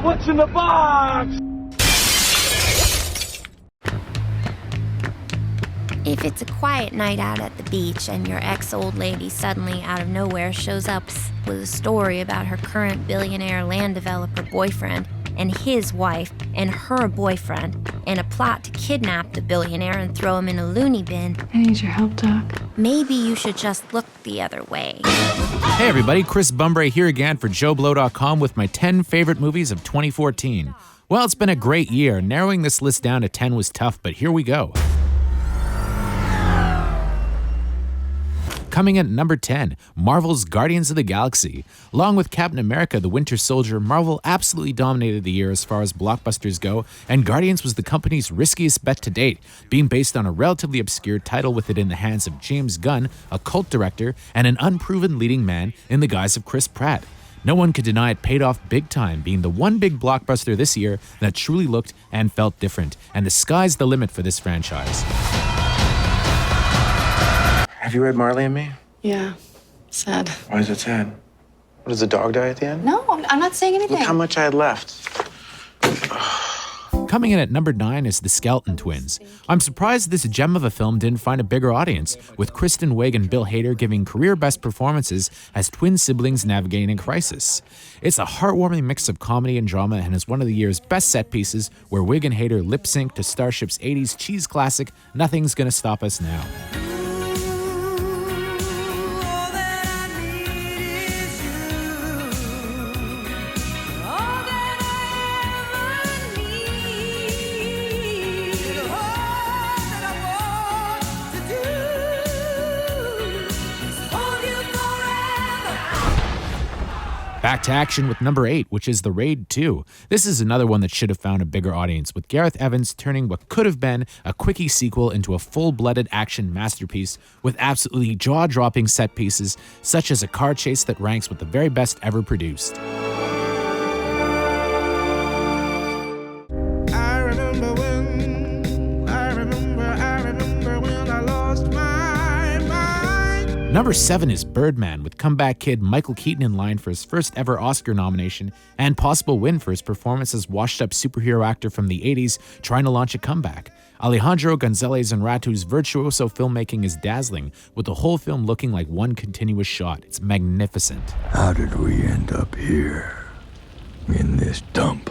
What's in the box? If it's a quiet night out at the beach and your ex-old lady suddenly out of nowhere shows up with a story about her current billionaire land developer boyfriend and his wife and her boyfriend and a plot to kidnap the billionaire and throw him in a loony bin, I need your help, Doc. maybe you should just look the other way. Hey everybody, Chris Bumbray here again for JoBlo.com with my 10 favorite movies of 2014. Well, it's been a great year. Narrowing this list down to 10 was tough, but here we go. Coming in at number 10, Marvel's Guardians of the Galaxy. Along with Captain America: The Winter Soldier, Marvel absolutely dominated the year as far as blockbusters go, and Guardians was the company's riskiest bet to date, being based on a relatively obscure title with it in the hands of James Gunn, a cult director, and an unproven leading man in the guise of Chris Pratt. No one could deny it paid off big time, being the one big blockbuster this year that truly looked and felt different, and the sky's the limit for this franchise. Have you read Marley and Me? Yeah. Sad. Why is it sad? What, does the dog die at the end? No, I'm not saying anything. Look how much I had left. Coming in at number 9 is The Skeleton Twins. I'm surprised this gem of a film didn't find a bigger audience, with Kristen Wiig and Bill Hader giving career best performances as twin siblings navigating a crisis. It's a heartwarming mix of comedy and drama and is one of the year's best set pieces, where Wiig and Hader lip sync to Starship's 80s cheese classic, Nothing's Gonna Stop Us Now. Back to action with number 8, which is The Raid 2. This is another one that should have found a bigger audience, with Gareth Evans turning what could have been a quickie sequel into a full-blooded action masterpiece with absolutely jaw-dropping set pieces, such as a car chase that ranks with the very best ever produced. I remember when I lost my mind. Number 7 is Birdman, with comeback kid Michael Keaton in line for his first ever Oscar nomination and possible win for his performance as washed-up superhero actor from the 80s trying to launch a comeback. Alejandro González Inarritu's virtuoso filmmaking is dazzling, with the whole film looking like one continuous shot. It's magnificent. How did we end up here, in this dump?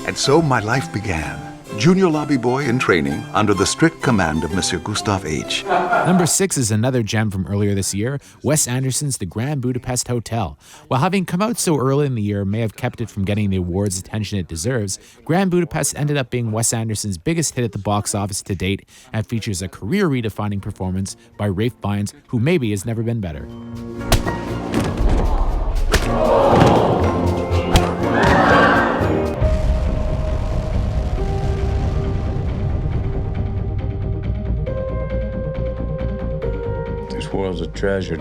And so my life began. Junior lobby boy in training under the strict command of Monsieur Gustave H. Number 6 is another gem from earlier this year, Wes Anderson's The Grand Budapest Hotel. While having come out so early in the year may have kept it from getting the awards attention it deserves, Grand Budapest ended up being Wes Anderson's biggest hit at the box office to date and features a career-redefining performance by Ralph Fiennes, who maybe has never been better. This world's a treasure.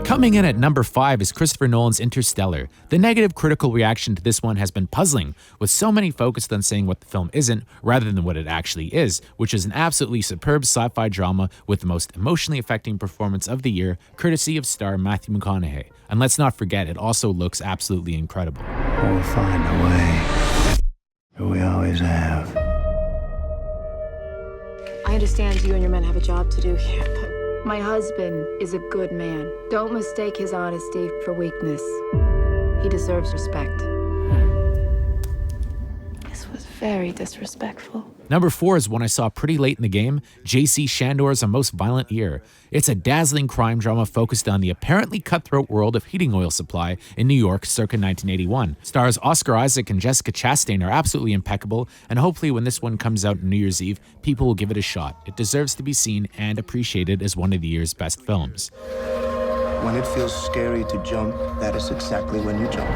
Coming in at number 5 is Christopher Nolan's Interstellar. The negative critical reaction to this one has been puzzling, with so many focused on saying what the film isn't rather than what it actually is, which is an absolutely superb sci-fi drama with the most emotionally affecting performance of the year, courtesy of star Matthew McConaughey. And let's not forget, it also looks absolutely incredible. We'll find a way. We always have. I understand you and your men have a job to do here, but my husband is a good man. Don't mistake his honesty for weakness. He deserves respect. This was very disrespectful. Number 4 is one I saw pretty late in the game, J.C. Chandor's A Most Violent Year. It's a dazzling crime drama focused on the apparently cutthroat world of heating oil supply in New York circa 1981. Stars Oscar Isaac and Jessica Chastain are absolutely impeccable, and hopefully when this one comes out on New Year's Eve, people will give it a shot. It deserves to be seen and appreciated as one of the year's best films. When it feels scary to jump, that is exactly when you jump.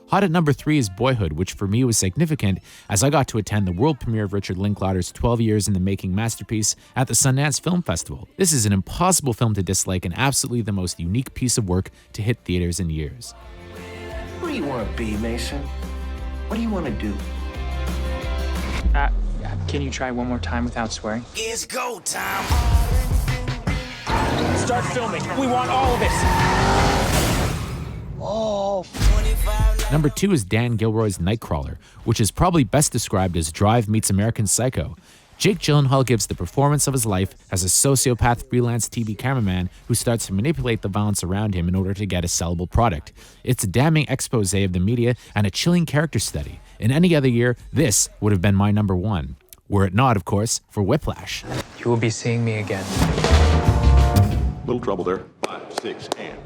Hot at number 3 is Boyhood, which for me was significant as I got to attend the world premiere of Richard Linklater's 12 years in the making masterpiece at the Sundance Film Festival. This is an impossible film to dislike and absolutely the most unique piece of work to hit theaters in years. What do you want to be, Mason? What do you want to do? Can you try one more time without swearing? It's go time. Start filming. We want all of this. Number 2 is Dan Gilroy's Nightcrawler, which is probably best described as Drive meets American Psycho. Jake Gyllenhaal gives the performance of his life as a sociopath freelance TV cameraman who starts to manipulate the violence around him in order to get a sellable product. It's a damning expose of the media and a chilling character study. In any other year, this would have been my number 1. Were it not, of course, for Whiplash. You will be seeing me again. Little trouble there. 5, 6, and...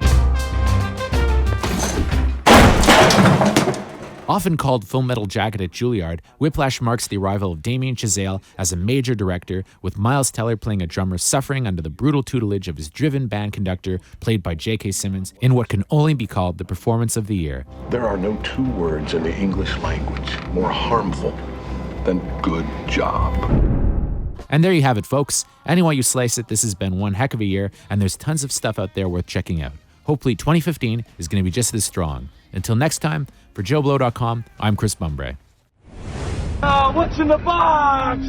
Often called Full Metal Jacket at Juilliard, Whiplash marks the arrival of Damien Chazelle as a major director, with Miles Teller playing a drummer suffering under the brutal tutelage of his driven band conductor, played by J.K. Simmons, in what can only be called the performance of the year. There are no 2 words in the English language more harmful than good job. And there you have it, folks. Anyway you slice it, this has been one heck of a year, and there's tons of stuff out there worth checking out. Hopefully 2015 is going to be just as strong. Until next time, for JoBlo.com, I'm Chris Bumbray. What's in the box?